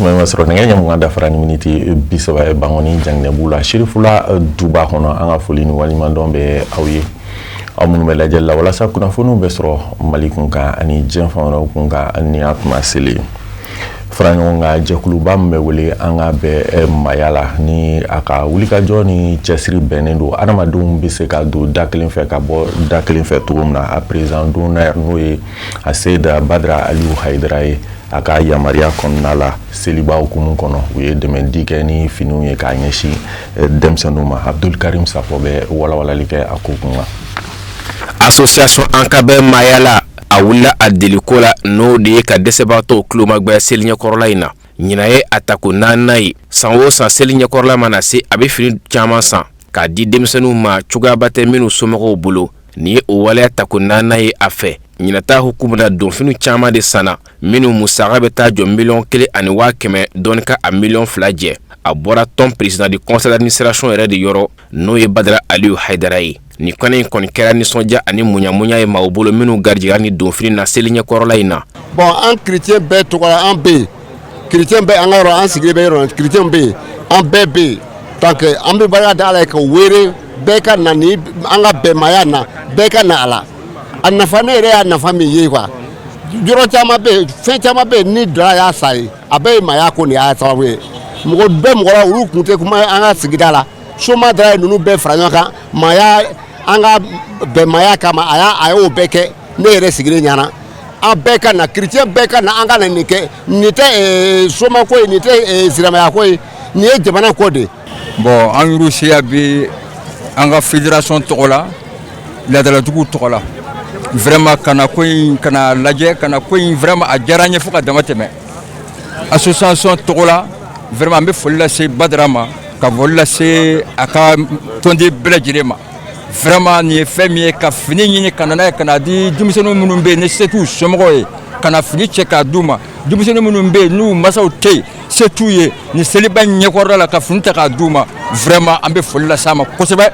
mais masro ne ngam ngada farani miniti bisaba e bangoni jangne bula shirifula duba hono anga folini walima dombe awye amunu mela jella wala sakuna fonu besro malikunka ani jenfano kunka ani atma sili frango nga jekulu bambe wele anga be mayala ni aka wulika joni chesri benendo adama dum bise ka do daklin fe ka bo daklin fe tumna a présent do na noye a seda badra aliou haidrai aka yamaria konnala seliba okumun kono we demendike ni finu ye ka nyeshi demsanuma Abdul Karim Sapobe wala like akukunga association Ankabe Mayala awula adelikola no de ka desebato kluma gba selinya korlaina nyinaye atako nanai sanwo san selinya korla manase abe fini chama san ka di demsenu ma chuga bate minu somogo bulo ni o wala atako nanai afe nyinata hukumuna don finu chama de sana minu musaga beta jo million kele ani wa keme donka a million flaje abora ton président du conseil d'administration de yoro no ye Badra Aliou Haidara ni kone kon kera ni sonja ani munya e maobolo minu garjiga ni don fini na selinya korolaina bon en chrétien be to en be chrétien be angaro en sigre be ron chrétien be en be donc ambe bara dala ko were be ka nani anga be mayana be ka na ala anafane re anafami ye kwa juro chama be fe chama be ni dra ya sai abe maya ko ni ya tawe mo be mo ra uru kunte kuma anga sigidala soma dra nunu be franyoka maya anga be maya kama aya ayo beke ne re sigire nyana a beka na chrétien beka na anga na nike nite soma ko nite sirama ya ko ni e jabana ko de bon en Russie bi anga fédération tokola la dala dugu tokola vraiment kana laje kana ko vraiment a jaranye fuka damateme association tokola vraiment me folla se badrama ka volla se aka tondi belajirema vraiment ni femi ka fini ni kana kana di dumiseno munumbe ne setu somoye kana fini cheka duma dumiseno munumbe nu masaw te setuye ni seliban nyekora la ka fini ta ka duma vraiment ambe folla sama kosebe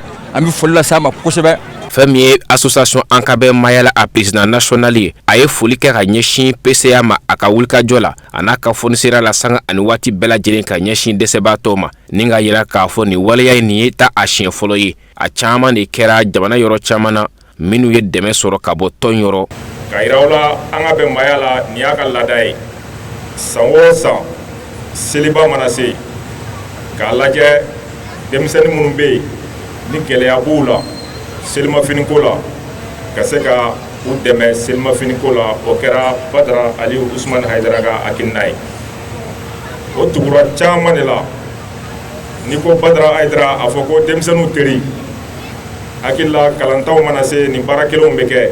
Femi association Ankabe Mayala a président national aye foli ka nyeshin PCA ma aka wulka jola anaka fonisira la sanga ani wati bela jelen ka nyeshin deseba toma ninga yira ka foni wala ya ni ta ashin folo yi a chama ni kera jamana yoro chamana minu ye deme soro ka bo ton yoro kairawla Ankabe Mayala ni aka ladai sanwo san seliba manase ka laje demseni munumbe ni gele abula selma finikola ka se ka u dɛmɛ selma finikola o kɛra Badra Aliou Ousmane Haidara ka akinai o tugura caman de la ni ko Badra Haidara a fɔ ko denmisɛnninw teri hakilila kalantaw mana se ni baarakelenw bɛ kɛ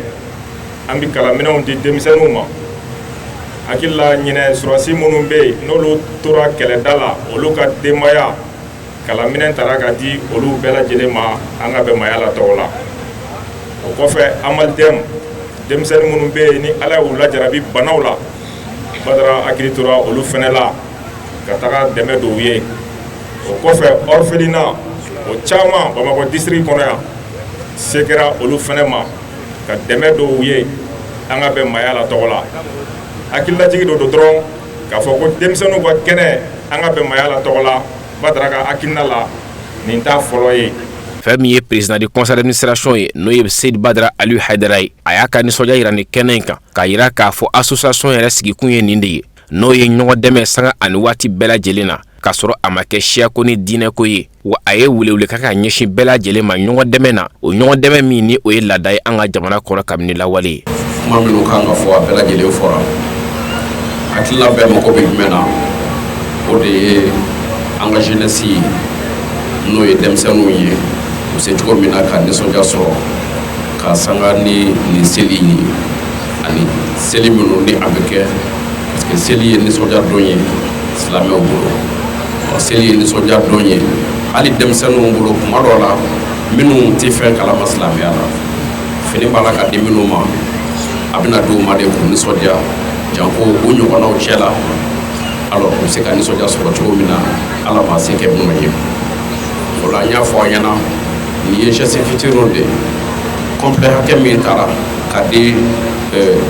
an bi kalanminɛnw di denmisɛnninw ma hakilila ɲinɛ surasi minnu bɛ yen n'olu tora kɛlɛda la olu ka denbaya kalanminɛn tara ka di olu bɛɛ lajɛlen ma Ankabe Mayala tɔgɔ la o kɔfɛ amalidɛm denmisɛnnin minnu bɛ yen ni Ala y'u lajarabi banaw la Badra hakili tora olu fɛnɛ la ka taga dɛmɛ don u ye o kɔfɛ orphelinat o caman Bamakɔ district kɔnɔ yan se kɛra olu fɛnɛ ma ka dɛmɛ don u ye Ankabe Mayala tɔgɔ la hakililajigi dɔ don dɔrɔn k'a fɔ ko denmisɛnninw ka kɛnɛ Ankabe Mayala tɔgɔ la Badra ka akina la nin t'a fɔlɔ ye Femi président du conseil d'administration no ye Seyd Badra Aliou Haidara aya ka nisɔndiya yira ni kɛnɛ kan ka yira k'a fɔ association yɛrɛ sigikun ye nin de ye n'o ye ɲɔgɔn dɛmɛ sanga ani waati bɛɛ lajɛlen na ka sɔrɔ a ma kɛ siyako ni diinɛko ye wa a ye welewele ka ɲɛsin bɛɛ lajɛlen ma ɲɔgɔn dɛmɛ na o ɲɔgɔn dɛmɛ min ni o ye laada ye an ka jamana kɔnɔ kabini lawale ye kuma minnu kan ka fɔ a bɛɛ lajɛlen fɔra hakilila bɛɛ mago bɛ jumɛn na o de ye an ka jeunesse ye n'o ye denmisɛnninw ye u se cogo min na ka nisɔndiya sɔrɔ ka sanga ni nin seli ye ani seli minnu ni a bɛ kɛ parce que seli ye nisɔndiya don ye silamɛw bolo seli ye nisɔndiya don ye hali denmisɛnninw bolo kuma dɔ la minnu tɛ fɛn kalama silamɛya la fini b'a la ka di minnu ma a bɛna di u ma de k'u nisɔndiya janko o ɲɔgɔnnaw cɛ la alors u bɛ se ka nisɔndiya sɔrɔ cogo min na Ala b'a se kɛ minnu ye o la n y'a fɔ a ɲɛna nin ye geste fitininw de complet hakɛ min taara ka di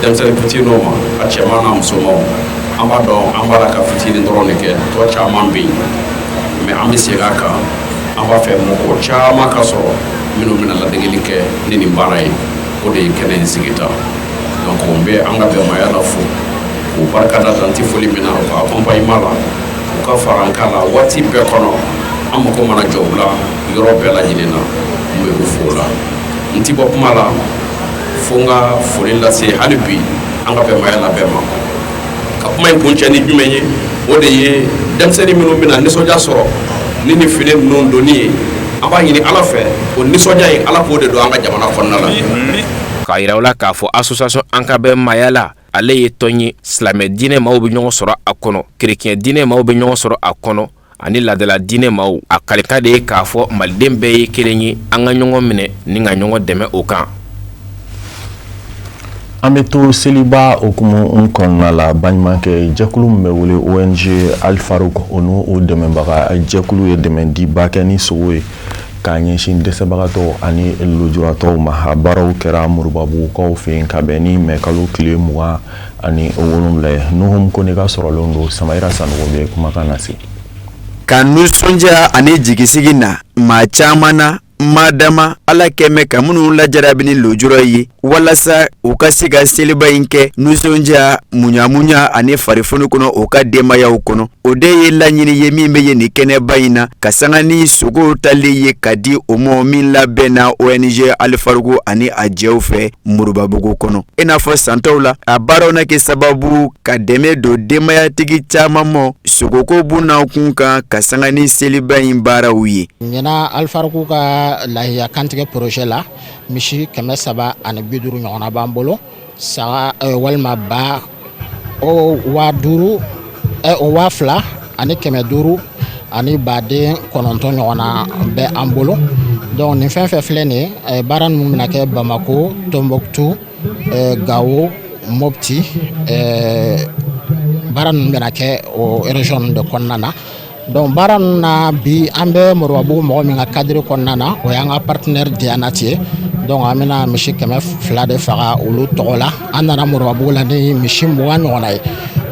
denmisɛnnin fitininw ma a cɛman n'a musomanw an b'a dɔn an b'a la ka fitinin dɔrɔn de kɛ tɔ caman bɛ yen mɛ an bɛ segin a kan an b'a fɛ mɔgɔ caman ka sɔrɔ minnu bɛna ladegeli kɛ ni nin baara ye o de ye kɛnɛ in sigita donc n bɛ an ka bɛnbaya la fo k'u barikada dan tɛ foli min na u ka accompagnement la u ka fara an kan la waati bɛɛ kɔnɔ an mako mana jɔ u la yɔrɔ bɛɛ lajɛlen na n bɛ u fo o la n ti bɔ kuma la fo n ka foli lase hali bi an ka bɛnbaya la bɛɛ ma ka kuma in kuncɛ ni jumɛn ye o de ye denmisɛnnin minnu bɛna nisɔndiya sɔrɔ ni nin fini ninnu donni ye an b'a ɲini ala fɛ o nisɔndiya in ala k'o de don an ka jamana kɔnɔna la k'a yira u la k'a fɔ association an ka bɛn mayala ale ye tɔn ye silamɛ diinɛ maaw bɛ ɲɔgɔn sɔrɔ a kɔnɔ kerecɛn diinɛ maaw bɛ ɲɔgɔn sɔrɔ a kɔnɔ ani ladala diinɛ maaw a kalika de ye k'a fɔ maliden bɛɛ ye kelen ye an ka ɲɔgɔn minɛ ni ka ɲɔgɔn dɛmɛ o kan an bɛ to seliba okumu kɔnɔna la baɲumankɛ jɛkulu min bɛ wele ONG Alfaruk o n'o dɛmɛbaga jɛkulu ye dɛmɛdiba kɛ ni sogo ye k'a ɲɛsin dɛsɛbagatɔw ani lujuratɔw ma a baaraw kɛra Moribabugukaw fɛ yen ka bɛn ni mɛkalo tile 27 ye Nuhum Konika sɔrɔlen don Samayira Sanogo bɛ kumakan lase ka nisɔndiya ani jigisigi na maa caman na madama ala kɛmɛ ka minnu lajarabi ni lujura ye walasa u ka se ka seliba in kɛ nisɔndiya munyamunya ani farifoni kɔnɔ u ka denbayaw kɔnɔ o de ye laɲini ye min bɛ ye nin kɛnɛba in na ka sanga ni sogow tali ye ka di o mɔ min labɛnna ONG Alfarugu ani a jɛw fɛ Moribabugu kɔnɔ i n'a fɔ santaw la a baaraw na kɛ sababu ka dɛmɛ don denbayatigi caman mɔ sogoko bunnaw kun kan ka sanga ni seliba in baaraw ye ɲɛna Alfarugu ka lahiya kantigɛ projet la misi 350 ɲɔgɔnna b'an bolo saga walima ba o 5000 o 2000 ani 500 ani baden 9 ɲɔgɔnna bɛ an bolo donc nin fɛn fɛn filɛ nin ye baara ninnu bɛna kɛ Bamako, Tombouctou, Gao, Mopti baara ninnu bɛna kɛ o région de kɔnɔna na donc baara ninnu na bi an bɛ Moribabugu mɔgɔ min ka cadre kɔnɔna na o y'an ka partenaire Dianati ye donc an bɛna misi 200 de faga olu tɔgɔ la an nana Moribabugu la ni misi 20 ɲɔgɔnna ye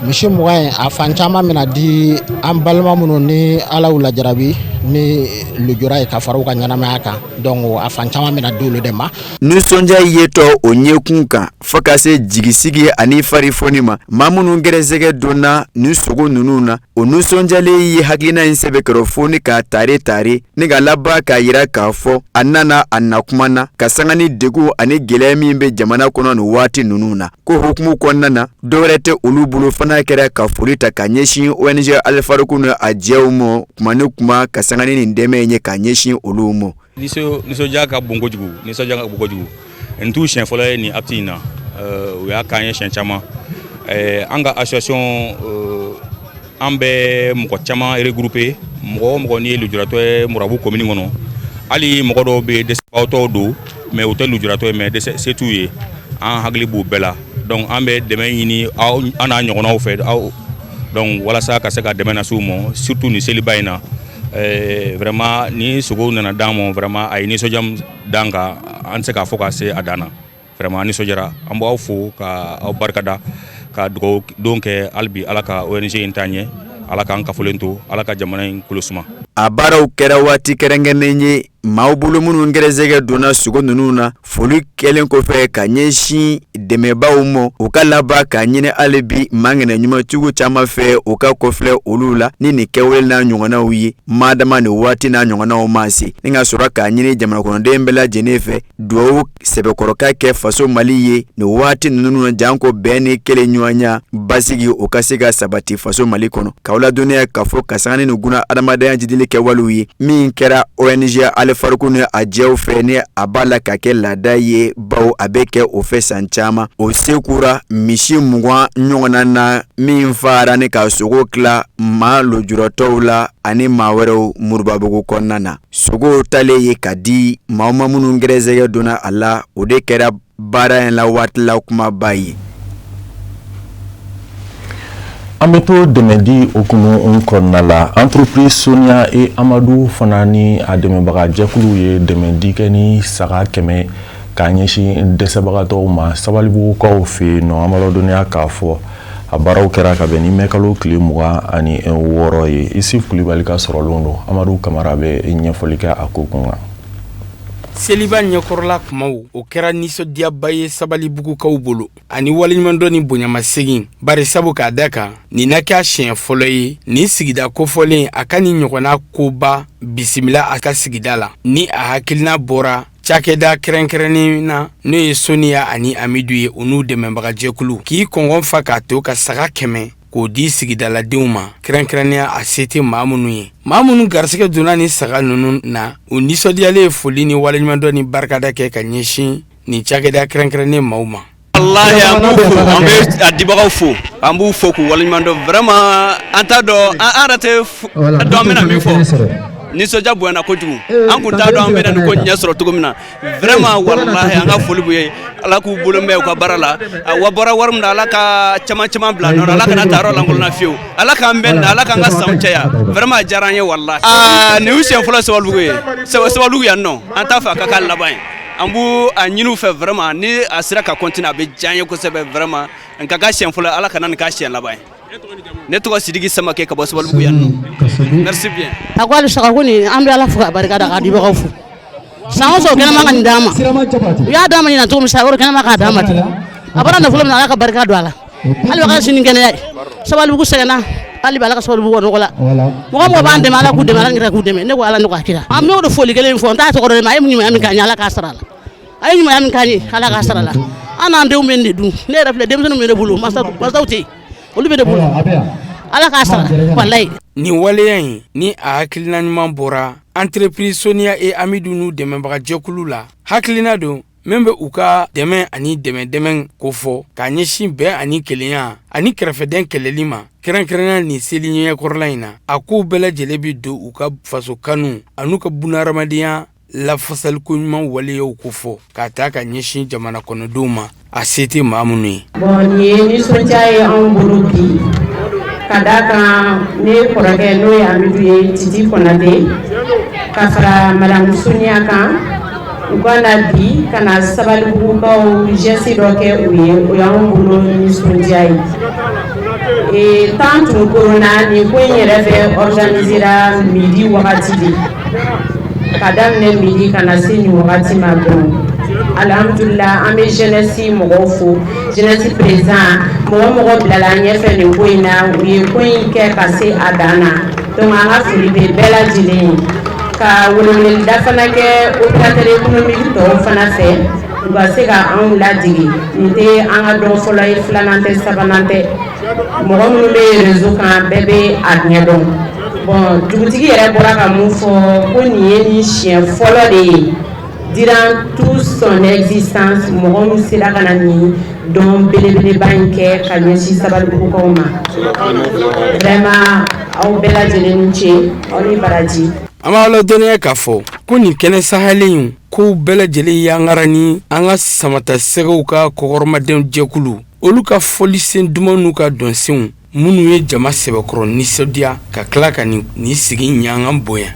misi 20 a fan caman bɛna di an balima minnu ni ala y'u lajarabi ni lujura ye ka fara u ka ɲɛnamaya kan donc a fan caman bɛna di olu de ma nisɔndiya yetɔ o ɲɛkun kan fo ka se jigisigi ani farifoni ma maa minnu gɛrɛsɛgɛ donna ni sogo ninnu na o nisɔndiyalen ye hakilina in sɛbɛkɔrɔ fo ni k'a tare ni ka laban k'a yira k'a fɔ a nana a nakuma na ka sanga ni degun ani gɛlɛya min bɛ jamana kɔnɔ nin waati ninnu na ko hukumu kɔnɔna na dɔwɛrɛ tɛ olu bolo fana kɛra ka foli ta ka ɲɛsin ONG Alfarugu ni a jɛw mɔ kuma ni kuma ka sanga ni nin dɛmɛ ye ka ɲɛsin olu mɔ nisɔndiya ka bon kojugu n t'u siɲɛ fɔlɔ ye nin acte in na u y'a k'an ye siɲɛ caman an ka association an bɛ mɔgɔ caman regrouper mɔgɔ ni ye lujuratɔ ye Moribabugu commune kɔnɔ hali mɔgɔ dɔw bɛ dɛsɛbagatɔw don mais u tɛ lujuratɔ ye mais dɛsɛ se t'u ye an hakili b'u bɛɛ la donc an bɛ dɛmɛ ɲini aw n'a ɲɔgɔnnaw fɛ aw donc walasa ka se ka dɛmɛ na s'u ma surtout ni seliba in na vraiment ni sogow nana d'an ma vraiment a ye nisɔndiya d'an kan an tɛ se k'a fɔ ka se a dan na vraiment an nisɔndiyara an b'aw fo ka aw barikada ka dugawu don kɛ hali bi ala ka ONG in taa ɲɛ ala k'an kafolen to ala ka jamana in kolo suma a baaraw kɛra waati kɛrɛnkɛrɛnnen ye maaw bolo minnu gɛrɛsɛgɛ donna sogo ninnu na foli kɛlen kɔfɛ ka ɲɛsin dɛmɛbaw mɔ u ka laban k'a ɲini hali bi mangɛnɛ ɲumantigiw caman fɛ u ka kɔfilɛ olu la ni nin kɛwale n'a ɲɔgɔnnaw ye madama nin waati n'a ɲɔgɔnnaw ma se ni ka sɔrɔ k'a ɲini jamanakɔnɔden bɛɛ lajɛlen fɛ duwawu sɛbɛkɔrɔka kɛ faso Mali ye nin waati ninnu na janko bɛn ni kelen ɲɔgɔnya basigi o ka se ka sabati faso Mali kɔnɔ k'aw ladɔnniya k'a fɔ ka sanga ni nin guna adamadenya jidili kɛwalew ye min kɛra ONG Alfarugu ni a jɛw fɛ ni a b'a la ka kɛ laada ye baw a bɛ kɛ o fɛ san caman o sekura misi 20 ɲɔgɔnna na min fara ni ka sogo tila maa lujuratɔw la ani maa wɛrɛw Moribabugu kɔnɔna na sogo talen ye ka di maa minnu gɛrɛsɛgɛ donna a la o de kɛra baara in la waati la kumaba ye an bɛ to dɛmɛdi okumu kɔnɔna la entreprise Sonia et Amadou fana ni a dɛmɛbaga jɛkulu ye dɛmɛdi kɛ ni saga 100 k'a ɲɛsin dɛsɛbagatɔw ma Sabalibugukaw fɛ yen nɔ an b'a ladɔnniya k'a fɔ a baaraw kɛra ka bɛn ni mɛkalo tile 26 ye. Isuf Kulibali ka sɔrɔlen don Amadu Kamara bɛ ɲɛfɔli kɛ a ko kun kan. Seliba ɲɛkɔrɔla kumaw o kɛra nisɔndiyaba ye Sabalibugukaw bolo ani waleɲumandɔn ni bonyamasegin bari sabu k'a da kan nin na kɛ siɲɛ fɔlɔ ye ni sigida kofɔlen a ka ni ɲɔgɔnna koba bisimila a ka sigida la ni a hakilina bɔra cakɛda kɛrɛnkɛrɛnnen na n'o ye Soniya ani Amidu ye u n'u dɛmɛbagajɛkulu k'i kɔngɔn fa k'a to ka saga 100 k'o di sigidaladenw ma kɛrɛnkɛrɛnnenya a se tɛ maa minnu ye. Maa minnu garisɛgɛ donna ni saga ninnu na u nisɔndiyalen foli ni waleɲumandɔn ni barikada kɛ ka ɲɛsin ni cakɛda kɛrɛnkɛrɛnnen maaw ma. Wallahi an b'u fo, an bɛ a dibagaw fo, an b'u fo k'u waleɲumandɔn vraiment an t'a dɔn an yɛrɛ tɛ dɔn an bɛna min fɔ. Nisɔndiya bonyana kojugu an kun t'a dɔn an bɛna nin ko ɲɛ sɔrɔ cogo min na vraiment wallahi an ka foli b'u ye Ala k'u bolo mɛn u ka baara la wa bɔra wari min na Ala ka caman bila nɔ Ala kana taa yɔrɔ lankolon na fiyewu Ala k'an bɛn na Ala k'an ka sanw caya vraiment a diyara an ye wallahi nin y'u siɲɛ fɔlɔ Sabalibugu ye Sabalibugu yan nɔ an t'a fɛ a ka k'a laban ye an b'u a ɲini u fɛ vraiment ni a sera ka continuer a bɛ diya an ye kosɛbɛ vraiment n ka k'a siɲɛ fɔlɔ Ala kana nin k'a siɲɛ laban ye. Ne tɔgɔ Sidiki Samake ka bɔ Sabalibugu yan nɔ. Merci bien. A ko hali saga ko nin an bɛ Ala fo ka barikada k'a dibagaw fo. San o san o kɛnɛma ka nin d'a ma. U y'a d'a ma ɲinan cogo min sa o kɛnɛma k'a d'a ma ten. A bɔra nafolo min na Ala ka barika don a la. Hali bɛ ka sini kɛnɛya ye. Sabalibugu sɛgɛnna hali bɛ Ala ka Sabalibugu nɔgɔ la. Mɔgɔ b'an dɛmɛ Ala k'u dɛmɛ Ala k'u dɛmɛ ne ko Ala ne ko a kira. An bɛ o de foli kelen fɔ n t'a tɔgɔ dɔn ma a ye ɲumanya min k'an ye Ala k'a sara a la. A ye ɲumanya min k'an ye Ala k'a sara a la. An n'an denw bɛ nin de dun ne yɛrɛ filɛ denmisɛnninw bɛ ne bolo masaw tɛ yen olu bɛ ne bolo. Ala k'a sara wallahi. Nin waleya in ni a hakilina ɲuman bɔra entreprise Soniya et Amidu n'u dɛmɛbagajɛkulu la hakilina don min bɛ u ka dɛmɛ ani dɛmɛ ko fɔ k'a ɲɛsin bɛn ani kelenya ani kɛrɛfɛden kɛlɛli ma kɛrɛnkɛrɛnya ni seli ɲɛkɔrɔla in na a k'u bɛɛ lajɛlen bi don u ka faso kanu an'u ka bunahadamadenya lafasaliko ɲuman waleyaw ko fɔ k'a ta ka ɲɛsin jamana kɔnɔdenw ma a se tɛ maa minnu ye. Bon nin ye nisɔndiya ye anw bolo bi ka d'a kan ne kɔrɔkɛ n'o ye Amidu ye Titi Konate ka fara Madame Soniya kan u ka na bi ka na Sabalibugukaw geste dɔ kɛ u ye o y'anw bolo nisɔndiya ye. Temps tun koronna nin ko in yɛrɛ bɛ organisera midi wagati de ka daminɛ midi ka na se nin wagati ma dɔrɔn. Alhamdulillah an bɛ jeunesse mɔgɔw fo jeunesse président mɔgɔ bilala ɲɛfɛ nin ko in na u ye ko in kɛ ka se a dan na donc an ka foli bɛ bɛɛ lajɛlen ye ka weleweleda fana kɛ opérateur économique tɔw fana fɛ u ka se ka anw ladege nin tɛ an ka dɔn fɔlɔ ye filanan tɛ sabanan tɛ mɔgɔ minnu bɛ réseau kan bɛɛ bɛ a ɲɛdɔn bon dugutigi yɛrɛ bɔra ka mun fɔ ko nin ye nin siɲɛ fɔlɔ de ye. Durant toute son existence, mɔgɔ min sera ka na nin dɔn belebeleba in kɛ ka ɲɛsin Sabalibugukaw ma. Vraiment aw bɛɛ lajɛlen ni ce aw ni baraji. An b'a ladɔnniya k'a fɔ ko nin kɛnɛ sahalen kow bɛɛ lajɛlen y'angara ni an ka samatasɛgɛw ka kɔkɔrɔmadenw jɛkulu olu ka fɔlisen duman n'u ka dɔnsenw minnu ye jama sɛbɛkɔrɔ nisɔndiya ka tila ka nin sigi ɲangan bonya.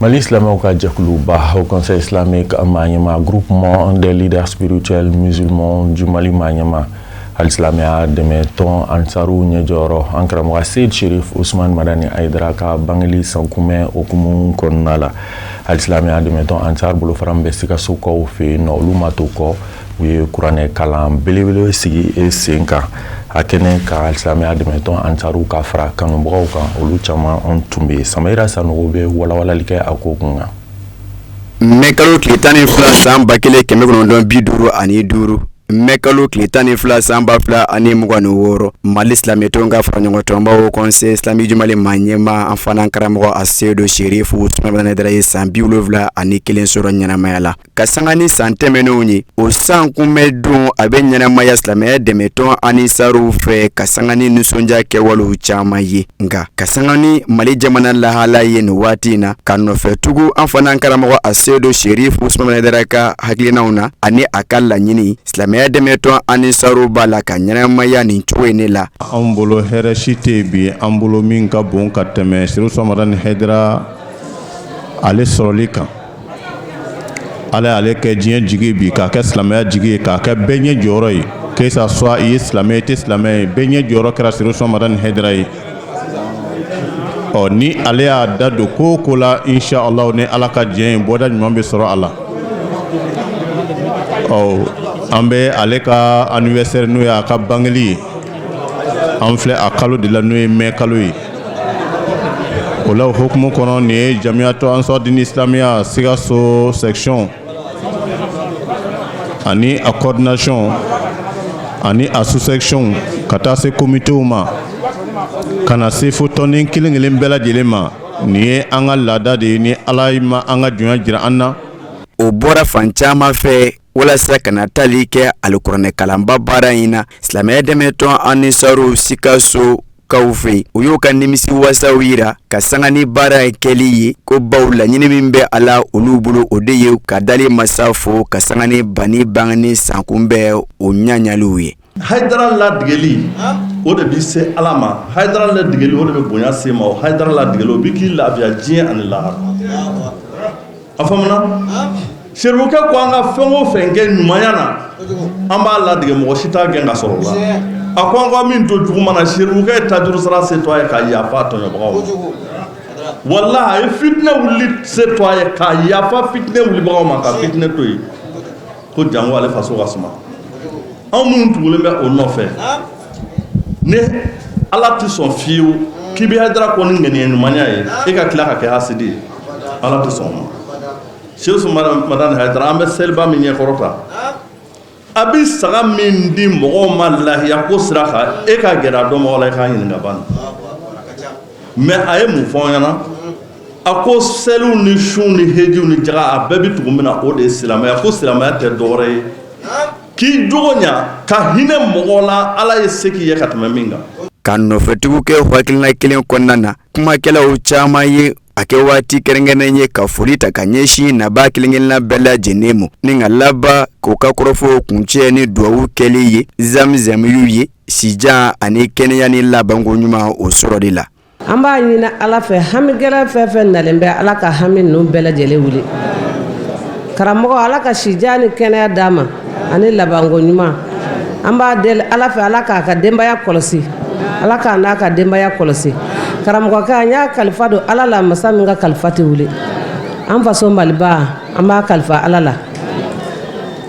Mali islamique ka jɛkuluba au conseil islamique Manyema groupement des leaders spirituels musulmans du Mali Manyema al-Islamia dɛmɛ tɔn ansaru ɲɛjɔyɔrɔ an karamɔgɔ Seyd Sherif Ousmane Madani Aidara ka bangeli sankunbɛn okumu kɔnɔna la al-Islamia dɛmɛ tɔn ansar bolofara bɛ Sikasokaw fɛ yen nɔ olu ma to kɔ u ye kuranɛ kalan belebele sigi sen kan a kɛnɛ ka al-Islamia dɛmɛ tɔn ansaru ka fara kanubagaw kan olu caman an tun bɛ Samayira Sanogo bɛ walawalali kɛ a ko kun kan. Mɛkalo tile 12 san 1950 ani 5 Mɛkalo tile 12 san 2026 Mali silamɛtɔnw ka fara ɲɔgɔn tɔnbaw conseil islamique du Mali Manyema an fana karamɔgɔ a Seydou Sherif Ousmane Madani ye san 71 sɔrɔ ɲɛnamaya la ka sanga ni san tɛmɛnenw ye o san kunbɛn don a bɛ ɲɛnamaya silamɛya dɛmɛtɔn ani saruw fɛ ka sanga ni nisɔndiya kɛwalew caman ye nka ka sanga ni Mali jamana lahala ye nin waati in na ka nɔfɛ tugu an fana karamɔgɔ a Seydou Sherif Ousmane Madani ka hakilinaw na ani a ka laɲini silamɛya dɛmɛtɔn ani saruw b'a la ka ɲɛnamaya nin cogo in la. An bolo hɛrɛ si tɛ bi an bolo min ka bon ka tɛmɛ Sherif Ousmane Madani Haidara ale sɔrɔli kan. Ale kɛ diɲɛ jigi bi k'a kɛ silamɛya jigi ye k'a kɛ bɛɛ ɲɛ jɔyɔrɔ ye que ça soit i ye silamɛ i tɛ silamɛ ye bɛɛ ɲɛ jɔyɔrɔ kɛra Siriki Sulemani Hayidara ye ni ale y'a da don ko o ko la inshallah ni ala ka diɲɛ ye bɔda ɲuman bɛ sɔrɔ a la an bɛ ale ka anniversaire n'o ye a ka bangeli ye an filɛ a kalo de la n'o ye mai kalo ye o la o hukumu kɔnɔ nin ye Jamiyatu Ansarudine Islamiya Sikaso section ani a coordination ani a sous-section ka taa se comité ma kana se fo tɔnden kelen-kelen bɛɛ lajɛlen ma nin ye an ka laada de ye ni ala ma an ka jɔnya jira an na o bɔra fan caman fɛ walasa kana tali kɛ alikuranɛ kalanba baara in na silamɛya dɛmɛtɔn Anisaru Sikaso kaw fɛ u y'u ka nimisi wasaw yira ka sanga ni baara kɛli ye ko baw laɲini min bɛ a la olu bolo o de ye ka dali masa fo ka sanga ni bani bangani sankunbɛn o ɲaɲaliw ye Hayidara ladigɛli o de bi se ala ma Hayidara ladigɛli o de bɛ bonya se ma o Hayidara ladigɛli o bi k'i lafiya diɲɛ ani lahara a faamuna Seribukɛ ko an ka fɛn o fɛn kɛ ɲumanya na an b'a ladigɛ mɔgɔ si t'a gɛn ka sɔrɔ o la a ko an ka min to juguman na Seribukɛ ye tajuru sara se to a ye ka yafa a tɔɲɔbagaw ma walahi a ye fitinɛ wuli se to a ye ka yafa fitinɛ wulibagaw ma ka fitinɛ to yen ko jango ale faso ka suma anw minnu tugulen bɛ o nɔfɛ ni ala tɛ sɔn fiyewu k'i bɛ Hayidara kɔ ni ŋaniya ɲumanya ye e ka tila ka kɛ hasidi ye ala tɛ sɔn o ma Siriki Sulemani Hayidara an bɛ seliba min ɲɛkɔrɔta a bɛ saga min di mɔgɔw ma lahiya ko sira kan e ka gɛrɛ a dɔnbagaw la e k'a ɲininka ban mais a ye mun fɔ an ɲɛna a ko seliw ni sun ni hejiw ni jaga a bɛɛ bɛ tugu min na o de ye silamɛya ko silamɛya tɛ dɔwɛrɛ ye k'i jogo ɲa ka hinɛ mɔgɔ la ala ye se k'i ye ka tɛmɛ min kan ka nɔfɛtigiw kɛ hakilina kelen kɔnɔna na kumakɛlaw caman ye a kɛ waati kɛrɛnkɛrɛnnen ye ka foli ta ka ɲɛsin naba kelen-kelenna bɛɛ lajɛlen ma ni ka laban k'o ka kɔrɔfɔ kuncɛ ni duwawu kɛli ye zamzamiyu ye sijan ani kɛnɛya ni labanko ɲuman o sɔrɔ de la an b'a ɲini ala fɛ hamigɛlɛ fɛn fɛn nalen bɛ ala ka hami ninnu bɛɛ lajɛlen wuli karamɔgɔ ala ka sijan ni kɛnɛya d'a ma ani labanko ɲuman an b'a deli ala fɛ ala k'a ka denbaya kɔlɔsi ala k'a n'a ka denbaya kɔlɔsi karamɔgɔkɛ an y'a kalifa don ala la masa min ka kalifa tɛ wuli an faso maliba an b'a kalifa ala la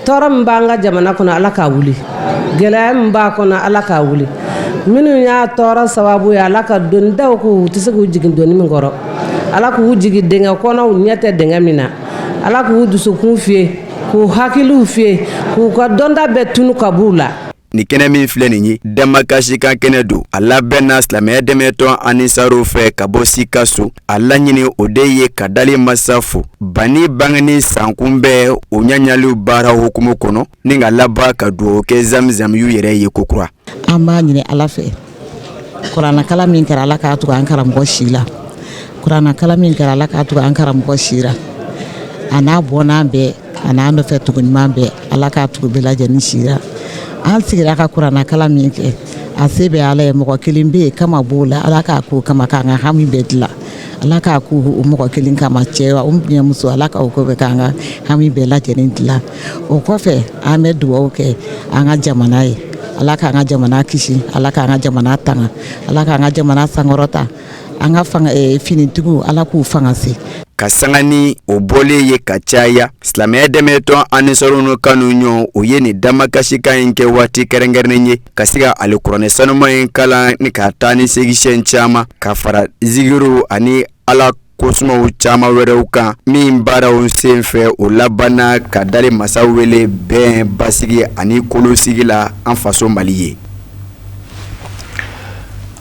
tɔɔrɔ min b'an ka jamana kɔnɔ ala k'a wuli gɛlɛya min b'a kɔnɔ ala k'a wuli minnu y'a tɔɔrɔ sababu ye ala ka donidaw k'u tɛ se k'u jigin doni min kɔrɔ ala k'u jigin dingɛ kɔnɔw ɲɛ tɛ dingɛ min na ala k'u dusukun fiyɛ k'u hakiliw fiyɛ k'u ka dɔnda bɛɛ tunu ka b'u la ni kɛnɛ min filɛ nin ye damakasikan kɛnɛ don a labɛnna silamɛya dɛmɛtɔn Anisaru fɛ ka bɔ Sikaso a laɲini o de ye ka dali masa fo bani bangani sankunbɛn o ɲaɲaliw baara hukumu kɔnɔ ni ka laban ka dugawu kɛ zamzamiyu yɛrɛ ye kokura an b'a ɲini ala fɛ kuranakala min kɛra ala k'a tugu an karamɔgɔ si la kuranakala min kɛra ala k'a tugu an karamɔgɔ si la a n'a bɔnna bɛɛ a n'a nɔfɛ tuguɲuman bɛɛ ala k'a tugu bɛɛ lajɛlen si la an sigira ka kuranakala min kɛ a se bɛ ala ye mɔgɔ kelen bɛ yen kama b'o la ala k'a ko kama k'an ka hami bɛɛ dilan ala k'a ko o mɔgɔ kelen kama cɛ wa o muso ala k'a ko bɛ k'an ka hami bɛɛ lajɛlen dilan o kɔfɛ an bɛ dugawu kɛ an ka jamana ye ala k'an ka jamana kisi ala k'an ka jamana tanga ala k'an ka jamana sankɔrɔta an ka finitigiw ala k'u fanga se ka sanga ni o bɔlen ye ka caya silamɛya dɛmɛtɔn Anisaru no kanu ɲɔgɔn o ye nin damakasikan in kɛ waati kɛrɛnkɛrɛnnen ye ka se ka alikuranɛ sanuma in kalan ni ka taa ni segisɛn caman ka fara zigiru ani ala kosumaw caman wɛrɛw kan min baaraw sen fɛ o labanna ka dali masaw wele bɛn basigi ani kolosigi la an faso Mali ye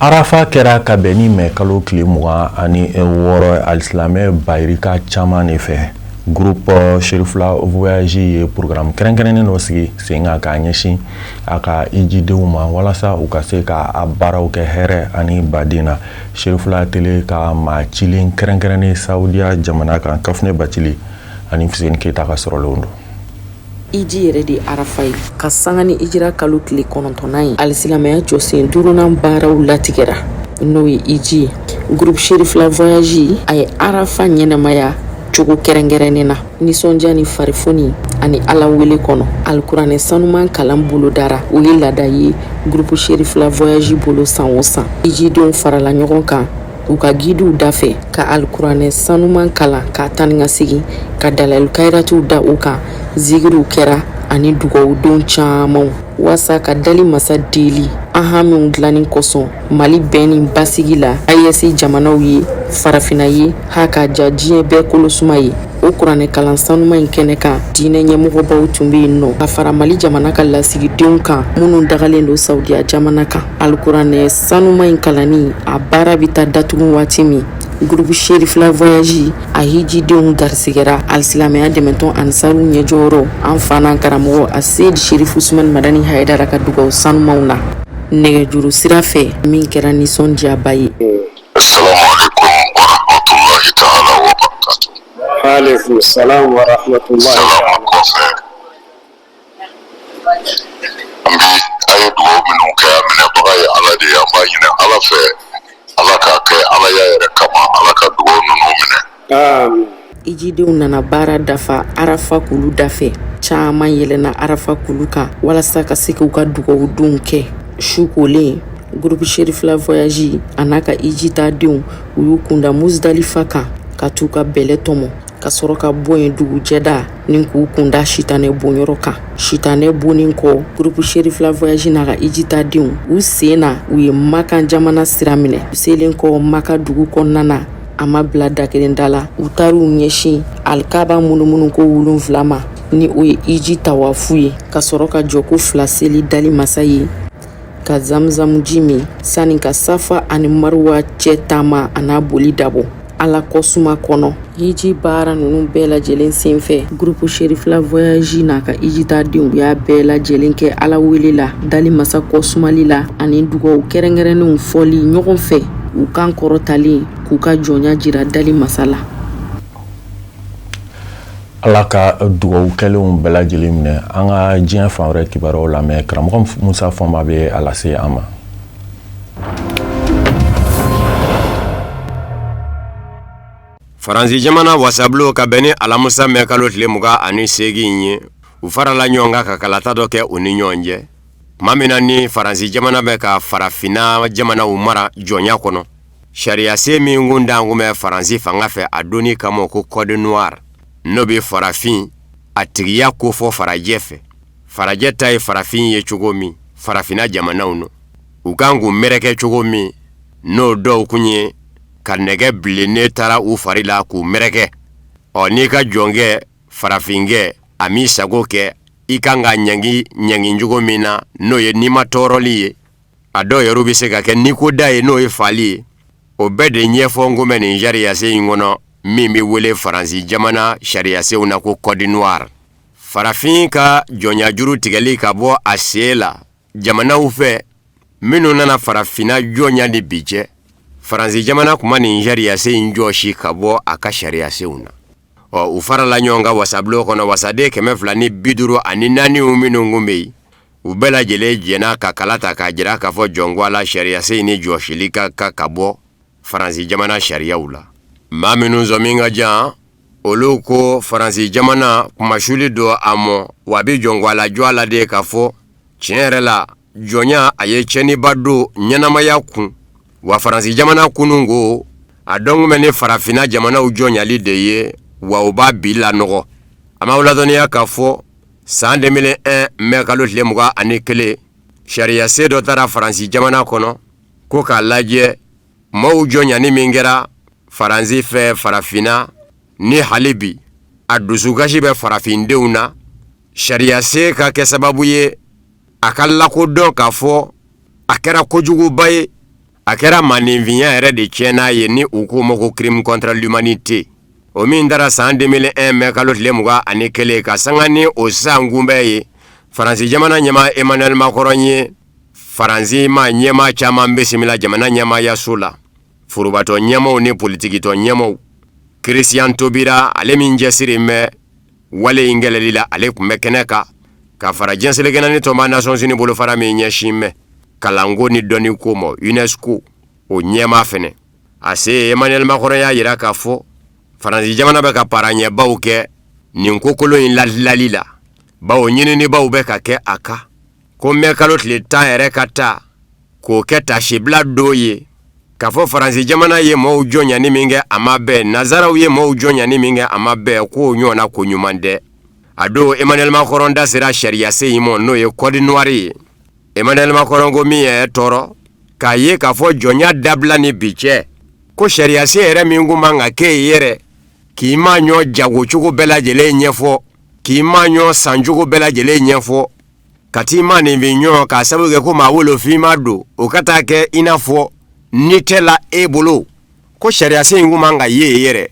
Arafa kɛra ka bɛn ni mɛ kalo tile 26 alisilamɛ bayirika caman de fɛ groupe Sherifula voyage ye programme kɛrɛnkɛrɛnnen dɔ sigi sen kan k'a ɲɛsin a ka ijidenw ma walasa u ka se ka a baaraw kɛ hɛrɛ ani baden na Sherifula tele ka maa cilen kɛrɛnkɛrɛnnen Saudiya jamana kan Kafune Bacili ani Fuseni Keyita ka sɔrɔlenw don iji yɛrɛ de arafa ye ka sanga ni ijira kalo tile 9nan ye alisilamɛya jɔsen 5nan baaraw latigɛra n'o ye iji groupe Sherifula voyage a ye arafa ɲɛnamaya cogo kɛrɛnkɛrɛnnen na nisɔndiya ni farifoni ani ala wele kɔnɔ alikuranɛ sanuman kalan bolo dara o ye laada ye groupe Cherif la voyage bolo san o san ijidenw farala ɲɔgɔn kan u ka gidiw dafɛ ka alikuranɛ sanuman kalan ka tani ka segin ka dalalu kairatiw da u kan zigiriw kɛra ani dugawudenw camanw wasa ka dali masa deli an hamiw dilanin kosɔn mali bɛn ni basigi la ayɛsi jamanaw ye farafina ye ha ka ja diɲɛ bɛɛ kolosuma ye o kuranɛ kalan sanuma in kɛnɛ kan diinɛ ɲɛmɔgɔbaw tun bɛ yen nɔ ka fara mali jamana ka lasigidenw kan minnu dagalen don saudiya jamana kan alikuranɛ sanuma in kalanni a baara bɛ taa datugu waati min groupe Cherif la voyage a hijidenw garisigɛra alisilamɛya dɛmɛtɔn ansaru ɲɛjɔyɔrɔ an fana karamɔgɔ a Seydi Cherif Usmani Madani Hayidara ka dugawu sanumaw na nɛgɛjuru sira fɛ min kɛra nisɔndiyaba ye. Alaikum salam wa rahmatullahi wa barakatuh. Ambi ayo duwawu minnu kɛ a minɛbaga ye Ala de ye an b'a ɲini Ala fɛ Ala k'a kɛ Ala ya yɛrɛ kama Ala ka duwawu ninnu minɛ. Ijidenw nana baara dafa Arafa kulu dafɛ caman yɛlɛnna Arafa kulu kan walasa ka se k'u ka dugawudenw kɛ su kolen groupe Cherif la voyage a n'a ka ijitadenw u y'u kunda Muzdalifa kan ka t'u ka bɛlɛ tɔmɔ ka sɔrɔ ka bɔ yen dugujɛda ni k'u kunda sitanɛ bonyɔrɔ kan sitanɛ bonin kɔ groupe Cherif la voyage n'a ka ijitadenw u sen na u ye Makan jamana sira minɛ u selen kɔ Maka dugu kɔnɔna na a ma bila da kelen da la u taar'u ɲɛsin alikaba munumunu ko 7 ma ni o ye iji tawafu ye ka sɔrɔ ka jɔ ko 2 seli dali masa ye ka zamzamu ji min sani ka safa ani maruwa cɛ taama a n'a boli dabɔ ala kɔsuma kɔnɔ hiji baara ninnu bɛɛ lajɛlen senfɛ groupe Cherif la voyage n'a ka ijitadenw y'a bɛɛ lajɛlen kɛ ala wele la dali masa kɔsumali la ani dugawu kɛrɛnkɛrɛnnenw fɔli ɲɔgɔn fɛ u kan kɔrɔtalen k'u ka jɔnya jira dali masa la. Ala ka dugawu kɛlenw bɛɛ lajɛlen minɛ an ka diɲɛ fan wɛrɛ kibaruyaw lamɛn karamɔgɔ Musa Fɔnba bɛ a lase an ma. Faransi jamana wasablo ka bɛn ni alamusa mɛn kalo tile 28 ye u farala ɲɔgɔn kan ka kalata dɔ kɛ u ni ɲɔgɔn cɛ tuma min na ni Faransi jamana bɛ ka farafina jamanaw mara jɔnya kɔnɔ sariya se min kun dan kun bɛ Faransi fanga fɛ a donni kama ko code noir n'o bɛ farafin a tigiya ko fɔ farajɛ fɛ farajɛ ta ye farafin ye cogo min farafina jamanaw no u kan k'u mɛrɛkɛ cogo min n'o dɔw kun ye ka nɛgɛ bilennen taara u fari la k'u mɛrɛkɛ n'i ka jɔnkɛ farafinkɛ a m'i sago kɛ i kan ka ɲɛngi cogo min na n'o ye n'i ma tɔɔrɔli ye a dɔw yɛrɛ bɛ se ka kɛ n'i ko da ye n'o ye fali ye o bɛɛ de ɲɛfɔ n ko mɛ nin sariyase in kɔnɔ min bɛ wele Faransi jamana sariyasew na ko code noir farafin ka jɔnyajuru tigɛli ka bɔ a sen la jamanaw fɛ minnu nana farafina jɔnya ni bi cɛ Faransi jamana kuma nin sariyase in jɔsi ka bɔ a ka sariyasew na u farala ɲɔgɔn kan wasablo kɔnɔ wasaden 254 minnu kun bɛ yen u bɛɛ lajɛlen jɛna ka kala ta k'a jira k'a fɔ jɔnkwala sariyase in ni jɔsili ka bɔ Faransi jamana sariyaw la maa minnu zɔmin ka jan olu ko Faransi jamana kumasuli dɔ a mɔ wa bɛ jɔnkwala jɔ a la de k'a fɔ tiɲɛ yɛrɛ la jɔnya a ye tiɲɛniba don ɲɛnamaya kun wa Faransi jamana kunun ko a dɔn bɛ ni farafina jamanaw jɔnyali de ye wa u b'a bi la nɔgɔ a ma ladɔnniya k'a fɔ san 2001 mɛ kalo tile 21 sariyase dɔ taara Faransi jamana kɔnɔ ko k'a lajɛ maaw jɔnyani min kɛra Faransi fɛ farafina ni hali bi a dusukasi bɛ farafindenw na sariyase ka kɛ sababu ye a ka lakodɔn k'a fɔ a kɛra kojuguba ye a kɛra maninfinya yɛrɛ de tiɲɛna ye ni u ko ma ko crime contre l'humanité o min dara san 2001 mɛ kalo tile 21 ka sanga ni o san kunbɛ ye Faransi jamana ɲɛma Emmanuel Macron ye Faransi ma ɲɛma caman bisimila jamana ɲɛmayaso la furubatɔ ɲɛmaw ni politikitɔ ɲɛmaw Christian Taubira ale min jɛsiri mɛ wale in gɛlɛli la ale kun bɛ kɛnɛ kan ka fara jɛnselegɛnna ni tɔnba Nations Unies bolofara min ɲɛsin mɛ kalanko ni dɔnni ko ma UNESCO o ɲɛma fɛnɛ a se Emmanuel Macron y'a yira k'a fɔ Faransi jamana bɛ ka paranye baw kɛ nin kokolo in lalali la bawo ɲinini baw bɛ ka kɛ a kan ko mɛkalo tile 10 yɛrɛ ka taa k'o kɛ tasibila dɔ ye k'a fɔ Faransi jamana ye maaw jɔnyani min kɛ a ma bɛɛ nazaraw ye maaw jɔnyani min kɛ a ma bɛɛ k'o ɲɔgɔnna ko ɲuman dɛ a don Emmanuel Macron da sera sariya se in ma n'o ye Code Noir ye Emmanuel Macron ko min ye tɔɔrɔ k'a ye k'a fɔ jɔnya dabila ni bi cɛ ko sariya se yɛrɛ min ko man ka kɛ yɛrɛ k'i ma ɲɔ jago cogo bɛɛ lajɛlen ɲɛfɔ k'i ma ɲɔ san cogo bɛɛ lajɛlen ɲɛfɔ ka t'i ma nin bi ɲɔ k'a sababu kɛ ko maa wolofima don o ka taa kɛ i n'a fɔ ni tɛ la e bolo ko sariya se in ko man ka ye yɛrɛ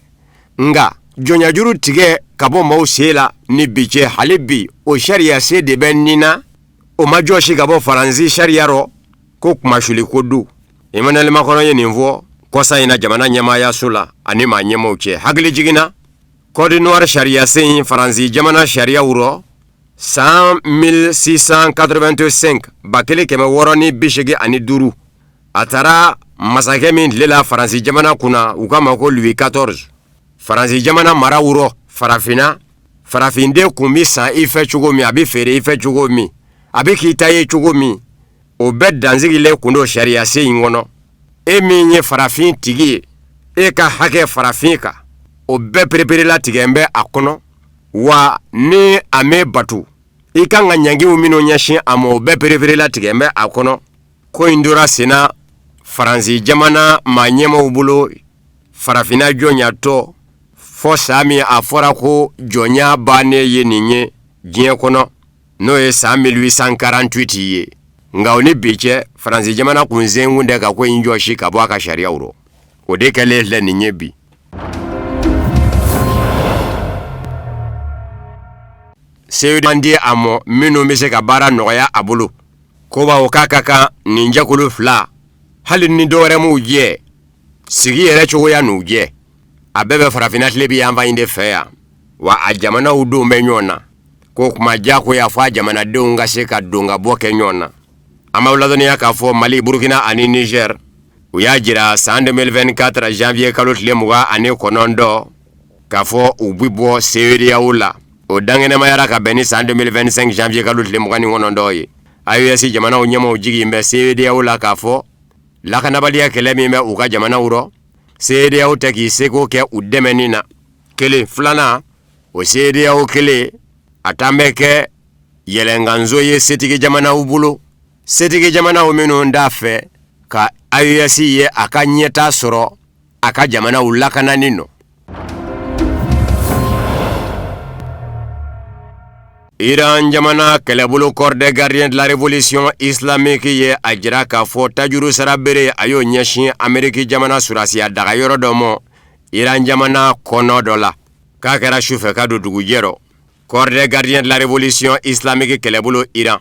nga jɔnyajuru tigɛ ka bɔ maaw se la ni bi cɛ hali bi o sariya se de bɛ nin na o ma jɔsi ka bɔ Faransi sariya rɔ ko kumasuli ko do Emmanuel Macron ye nin fɔ kɔsa in na jamana ɲɛmayaso la ani maa ɲɛmaw cɛ hakili jiginna Code Noir sariya se in Faransi jamana sariya rɔ san 1685 1685 a taara masakɛ min tilela Faransi jamana kunna u ka ma ko Louis XIV Faransi jamana mara wuro farafina farafinde kun bi san i fɛ cogo min a bi feere i fɛ cogo min a bi k'i ta ye cogo min o bɛɛ dansigilen kun do sariya se in kɔnɔ e min ye farafin tigi ye e ka hakɛ farafin kan o bɛɛ pereperela tigɛ bɛ a kɔnɔ wa ni a me batu i kan ka ɲangiw minnu ɲɛsin a ma o bɛɛ pereperela tigɛ bɛ a kɔnɔ ko in dora senna Faransi jamana maa ɲɛmaw bolo farafina jɔnyatɔ fɔ saa min a fɔra ko jɔnya bannen ye nin ye diɲɛ kɔnɔ n'o ye san 1848 ye nga o ni bi cɛ Faransi jamana kun sengun dɛ ka ko in jɔsi ka bɔ a ka sariyaw rɔ o de kɛlen filɛ nin ye bi seyidandi a mɔ minnu bɛ se ka baara nɔgɔya a bolo ko bawo k'a ka kan nin jɛkulu fila hali ni dɔwɛrɛ m'u jɛ sigi yɛrɛ cogoya n'u jɛ a bɛɛ bɛ farafina tile bi yan fan de fɛ yan wa a jamanaw denw bɛ ɲɔgɔn na ko kuma jagoya fɔ a jamanadenw ka se ka don ka bɔ kɛ ɲɔgɔn na an b'aw ladɔnniya k'a fɔ Mali Burkina ani Niger u y'a jira san 2024 janvier kalo tile 29 k'a fɔ u bi bɔ CEDEAO la o dangɛnɛmayara ka bɛn ni san 2025 janvier kalo tile 29 ye AES jamanaw ɲɛmaw jigi bɛ CEDEAO la k'a fɔ lakanabaliya kɛlɛ min bɛ u ka jamanaw rɔ CEDEAO tɛ k'i seko kɛ u dɛmɛni na kelen filanan o CEDEAO kelen a tan bɛ kɛ yɛlɛnganzo ye setigi jamanaw bolo setigi jamanaw minnu d'a fɛ ka AES ye a ka ɲɛta sɔrɔ a ka jamanaw lakanani nɔ Iran jamana kɛlɛbolo corps des gardiens de la révolution islamique ye a jira k'a fɔ tajuru sara bere a y'o ɲɛsin Ameriki jamana surasiya daga yɔrɔ dɔ ma Iran jamana kɔnɔ dɔ la k'a kɛra sufɛ ka don dugujɛ rɔ corps des gardiens de la révolution islamique kɛlɛbolo Iran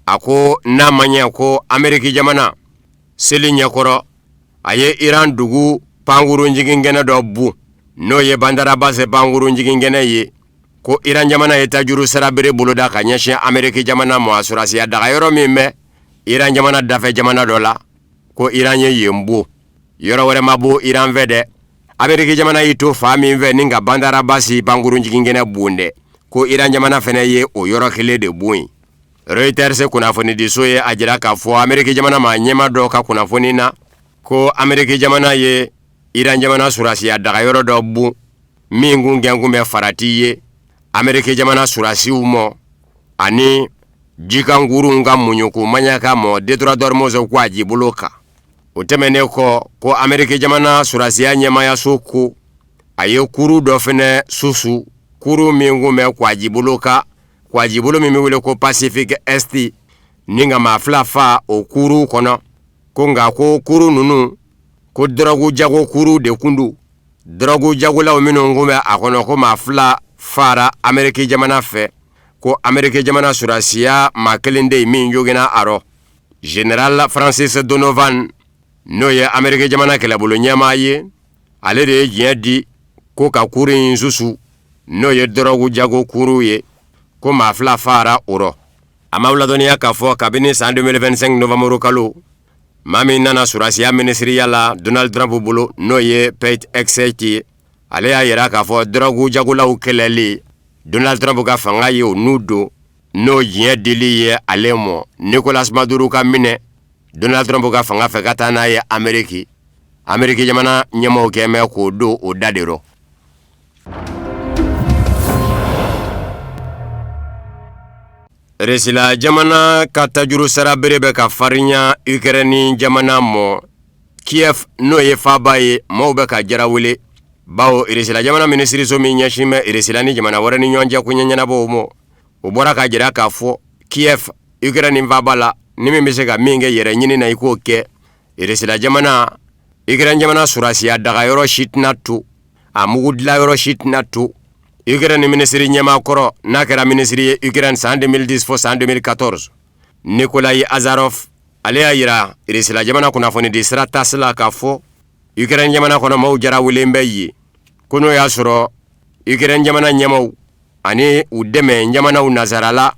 a ko n'a ma ɲɛ ko Ameriki jamana seli ɲɛkɔrɔ a ye Iran dugu pankurun jigingɛnɛ dɔ bu n'o ye Bandar Abbas pankurun jigingɛnɛ ye ko Iran jamana ye tajuru sara bere boloda ka ɲɛsin Ameriki jamana ma surasiya daga yɔrɔ min bɛ Iran jamana dafɛ jamana dɔ la ko Iran ye yen bo yɔrɔ wɛrɛ ma bo Iran fɛ dɛ Ameriki jamana y'i to fa min fɛ ni ka Bandar Abbas pankurun jigingɛnɛ bon dɛ ko Iran jamana fɛnɛ ye o yɔrɔ kelen de bon ye Reuters kunnafoni di so ye a jira k'a fɔ Ameriki jamana ma ɲɛma dɔ ka kunnafoni na ko Ameriki jamana ye Iran jamana surasiya daga yɔrɔ dɔ bon min kun gɛnkun bɛ farati ye Ameriki jamana surasiw mɔ ani jikangurun ka muɲuku maɲaka mɔ détonateur mozo ko a jibolo kan o tɛmɛnen kɔ ko Ameriki jamana surasiya ɲɛmayaso ko a ye kuru dɔ fɛnɛ susu kuru min kun bɛ ko a jibolo kan ko a jibolo min bɛ wele ko Pacifique Est ni ka maa fila fa o kuru kɔnɔ ko nka ko kuru ninnu ko dɔrɔgu jago kuru de kun do dɔrɔgu jagolaw minnu kun bɛ a kɔnɔ ko maa fila fara Ameriki jamana fɛ ko Ameriki jamana surasiya maa kelen de min yogina arɔ General Francis Donovan n'o ye Ameriki jamana kɛlɛbolo ɲɛmaa ye ale de ye diɲɛ di ko ka kuru in susu n'o ye dɔrɔgu jago kuru ye ko maa fila fara o rɔ a ma ladɔnniya k'a fɔ kabini san 2025 novembre kalo maa min nana surasiya minisiriya la Donald Trump bolo n'o ye Pete Hegseth ye ale y'a yira k'a fɔ drogue jagolaw kɛlɛli Donald Trump ka fanga ye o n'u don n'o diɲɛ dili ye ale mɔ Nicolas Maduro ka minɛ Donald Trump ka fanga fɛ ka taa n'a ye Amérique jamana ɲɛmaaw kɛmɛ k'o don o da de rɔ. Resila jamana ka tajuru sara bere bɛ ka farinya Ukraine jamana mɔ Kiev n'o ye faaba ye maaw bɛ ka jara wele bawo Resila jamana minisiriso min ɲɛsin bɛ Resila ni jamana wɛrɛ ni ɲɔgɔn cɛ ko ɲɛɲɛnabɔw mɔ o bɔra ka jira k'a fɔ Kiev Ukraine faaba la ni min bɛ se ka min kɛ yɛrɛ ɲini na i k'o kɛ Resila jamana Ukraine jamana surasiya dagayɔrɔ si tɛna to a mugu dilayɔrɔ si tɛna to Ukraine ministri ɲɛmaa kɔrɔ n'a kɛra ministri ye Ukraine san 2010 fo san 2014 Nikolai Azarov ale y'a yira Resila jamana kunnafoni di sira taasila k'a fɔ Ukraine jamana kɔnɔ maaw jara welen bɛ ye ko n'o y'a sɔrɔ Ukraine jamana ɲɛmaaw ani u dɛmɛ jamanaw nazarala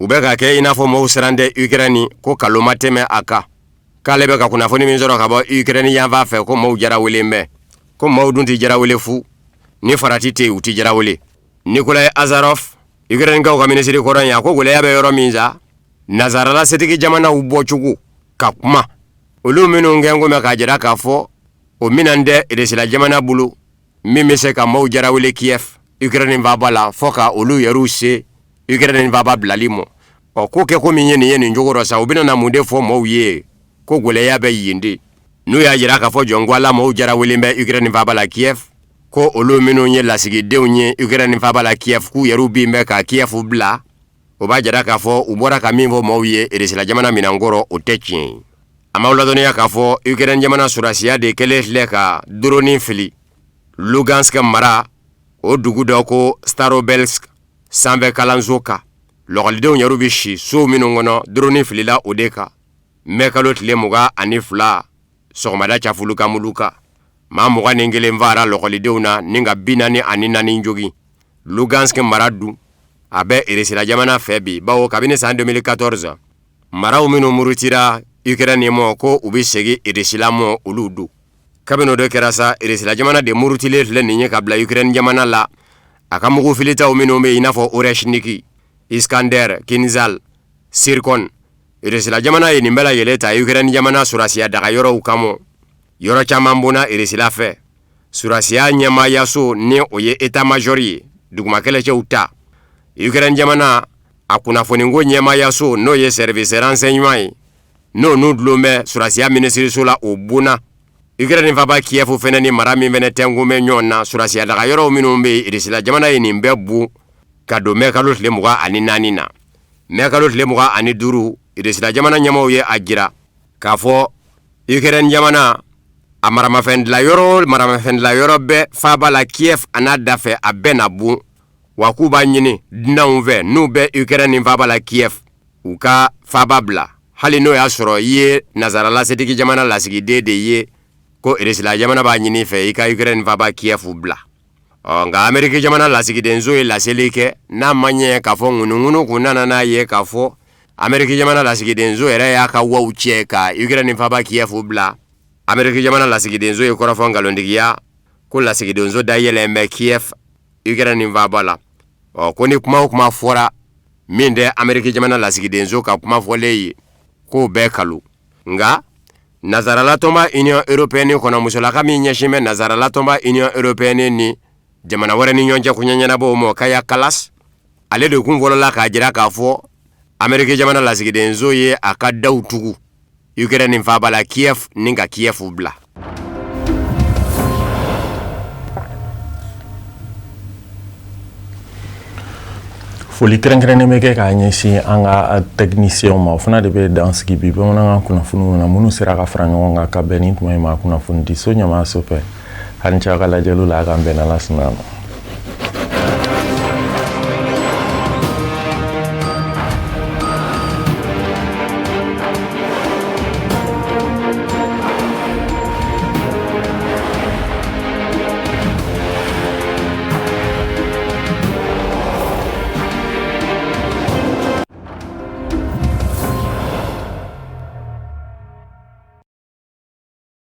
u bɛ ka kɛ i n'a fɔ maaw siran tɛ Ukraine ko kalo ma tɛmɛ a kan k'ale bɛ ka kunnafoni min sɔrɔ ka bɔ Ukraine yanfan fɛ ko maaw jara welen bɛ ko maaw dun tɛ jara wele fu ni farati tɛ u tɛ jara wele. Nikolai Azarov Ukraine kaw ka ministri kɔrɔ ya ko gɛlɛya bɛ yɔrɔ min sa nazarala setigi jamanaw bɔcogo ka kuma olu minnu kɛ ngomɛ ka jira k'a fɔ o minan tɛ Resila jamana bolo min bɛ se ka maaw jara wele Kiev Ukraine faaba la fɔ ka olu yɛrɛw se Ukraine faaba bilali mɔ ko kɛ ko min ye nin ye nin cogo rɔ sa u bɛna na mun de fɔ maaw ye ko gɛlɛya bɛ yen de n'u y'a jira k'a fɔ jɔngoala maaw jara welen bɛ Ukraine faaba la Kiev ko olu minnu ye lasigidenw ye Ukraine faaba la Kiev k'u yɛrɛw bin bɛ ka Kiev bila o b'a jira k'a fɔ u bɔra ka min fɔ maaw ye Resila jamana minankɔrɔ o tɛ tiɲɛ a m'aw ladɔnniya k'a fɔ Ukraine jamana surasiya de kɛlen filɛ ka drone fili Lugansk mara o dugu dɔ ko Starobelsk sanfɛ kalanso kan lɔgɔlidenw yɛrɛw bɛ si sow minnu kɔnɔ drone filila o de kan mɛ kalo tile 22 sɔgɔmada cafuluka muluka maa 21 fara lɔgɔlidenw na ni ka 44 jogi Lugansk mara dun a bɛ Resila jamana fɛ bi bawo kabini san 2014 maraw minnu murutira Ukraine mɔ ko u bɛ segin Resila mɔ olu don kabini o de kɛra sa Resila jamana de murutilen filɛ nin ye ka bila Ukraine jamana la a ka mugu filitaw minnu bɛ i n'a fɔ Oreshniki Iskander Kinzal Sirkon Resila jamana ye nin bɛɛ lajɛlen ta Ukraine jamana surasiya daga yɔrɔw kama yɔrɔ caman bona Resila fɛ surasiya ɲɛmaayaso ni o ye état major ye dugumakɛlɛcɛw ta Ukraine jamana a kunnafoniko ɲɛmaayaso n'o ye service renseignement ye n'o n'u dulon bɛ surasiya minisiriso la o bona Ukraine faaba Kiev fɛnɛ ni mara min fɛnɛ tɛngun bɛ ɲɔgɔn na surasiya daga yɔrɔw minnu bɛ Resila jamana ye nin bɛɛ bon ka don mɛ kalo tile 24 na mɛ kalo tile 25 Resila jamana ɲɛmaaw ye a jira k'a fɔ Ukraine jamana a maramafɛn dilayɔrɔ bɛɛ faaba la Kiev a n'a dafɛ a bɛɛ na bon wa k'u b'a ɲini dunanw fɛ n'u bɛ Ukraine faaba la Kiev u ka faaba bila hali n'o y'a sɔrɔ i ye nazarala setigi jamana lasigiden de ye ko Resila jamana b'a ɲini fɛ i ka Ukraine faaba Kiev bila nka Amérique jamana lasigidenso ye laseli kɛ n'a ma ɲɛ k'a fɔ ŋunuŋunu kun nana n'a ye k'a fɔ Amérique jamana lasigidenso yɛrɛ y'a ka waw cɛ ka Ukraine faaba Kiev bila Amérique jamana lasigidenso ye kɔrɔfɔ ngalontigiya ko lasigidenso dayɛlɛn bɛ Kiev Ukraine faaba la ko ni kuma o kuma fɔra min tɛ Amérique jamana lasigidenso ka kuma fɔlen ye k'o bɛɛ kalo nka nazarala tɔnba Union Européenne kɔnɔ musolaka min ɲɛsin bɛ nazarala tɔnba Union Européenne ni jamana wɛrɛ ni ɲɔgɔn cɛ ko ɲɛɲɛnabɔw mɔ Kaja Kallas ale de kun fɔlɔla k'a jira k'a fɔ Amérique jamana lasigidenso ye a ka daw tugu Ukraine faaba la Kiev ni ka Kiev bila. Foli kɛrɛnkɛrɛnnen bɛ kɛ k'a ɲɛsin an ka techniciens ma o fana de bɛ dan sigi bi bamanankan kunnafoniw na minnu sera ka fara ɲɔgɔn kan ka bɛn ni tuma in ma kunnafoni di so ɲɛmaa so fɛ ani cɛ ka lajɛliw la a k'an bɛn n'Ala sɔnna ma.